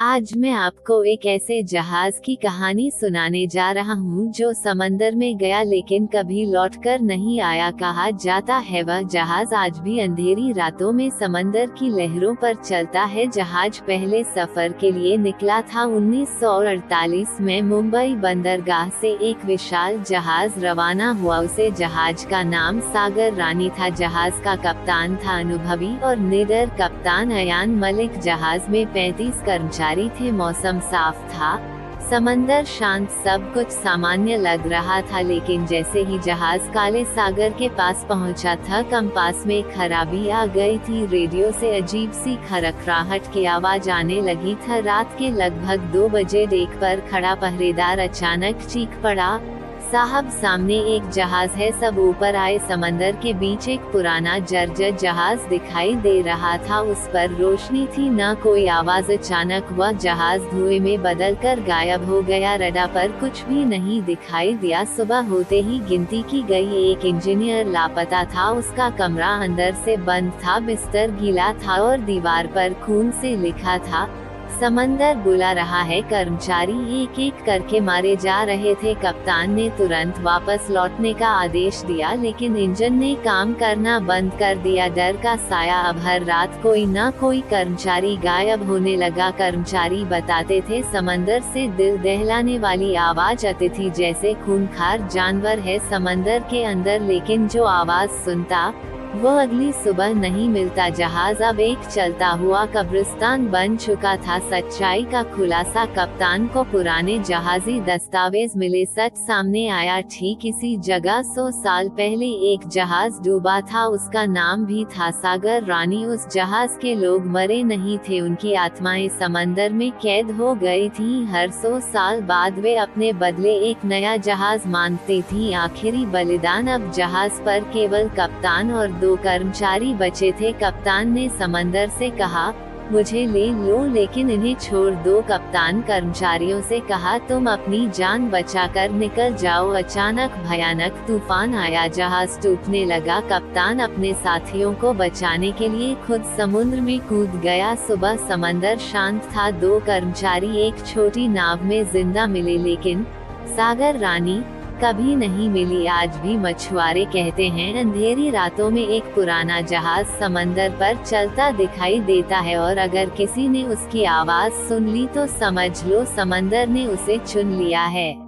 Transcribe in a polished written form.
आज मैं आपको एक ऐसे जहाज की कहानी सुनाने जा रहा हूँ जो समंदर में गया लेकिन कभी लौटकर नहीं आया। कहा जाता है वह जहाज आज भी अंधेरी रातों में समंदर की लहरों पर चलता है। जहाज पहले सफर के लिए निकला था 1948 में। मुंबई बंदरगाह से एक विशाल जहाज रवाना हुआ। उसे जहाज का नाम सागर रानी था। जहाज का कप्तान था अनुभवी और निडर कप्तान अयान मलिक। जहाज में 35 कर्मचारी थे। मौसम साफ था, समंदर शांत, सब कुछ सामान्य लग रहा था। लेकिन जैसे ही जहाज काले सागर के पास पहुंचा था, कंपास में खराबी आ गई थी। रेडियो से अजीब सी खरखराहट की आवाज आने लगी था। रात के लगभग 2 बजे डेक पर खड़ा पहरेदार अचानक चीख पड़ा, साहब सामने एक जहाज है। सब ऊपर आए। समंदर के बीच एक पुराना जर्जर जहाज दिखाई दे रहा था। उस पर रोशनी थी, न कोई आवाज। अचानक वह जहाज धुएं में बदलकर गायब हो गया। रडार पर कुछ भी नहीं दिखाई दिया। सुबह होते ही गिनती की गई। एक इंजीनियर लापता था। उसका कमरा अंदर से बंद था, बिस्तर गीला था और दीवार पर खून से लिखा था, समंदर बुला रहा है। कर्मचारी एक एक करके मारे जा रहे थे। कप्तान ने तुरंत वापस लौटने का आदेश दिया, लेकिन इंजन ने काम करना बंद कर दिया। डर का साया। अब हर रात कोई न कोई कर्मचारी गायब होने लगा। कर्मचारी बताते थे, समंदर से दिल दहलाने वाली आवाज आती थी, जैसे खूंखार जानवर है समंदर के अंदर, लेकिन जो आवाज सुनता वो अगली सुबह नहीं मिलता। जहाज अब एक चलता हुआ कब्रिस्तान बन चुका था। सच्चाई का खुलासा। कप्तान को पुराने जहाजी दस्तावेज मिले। सच सामने आया। ठीक इसी जगह 100 साल पहले एक जहाज डूबा था। उसका नाम भी था सागर रानी। उस जहाज के लोग मरे नहीं थे, उनकी आत्माएं समंदर में कैद हो गई थी। हर 100 साल बाद वे अपने बदले एक नया जहाज मांगती थी। आखिरी बलिदान। अब जहाज पर केवल कप्तान और 2 कर्मचारी बचे थे। कप्तान ने समंदर से कहा, मुझे ले लो लेकिन इन्हें छोड़ दो। कप्तान कर्मचारियों से कहा, तुम अपनी जान बचाकर निकल जाओ। अचानक भयानक तूफान आया। जहाज टूटने लगा। कप्तान अपने साथियों को बचाने के लिए खुद समुद्र में कूद गया। सुबह समंदर शांत था। 2 कर्मचारी एक छोटी नाव में जिंदा मिले, लेकिन सागर रानी कभी नहीं मिली। आज भी मछुआरे कहते हैं, अंधेरी रातों में एक पुराना जहाज समंदर पर चलता दिखाई देता है, और अगर किसी ने उसकी आवाज सुन ली तो समझ लो समंदर ने उसे चुन लिया है।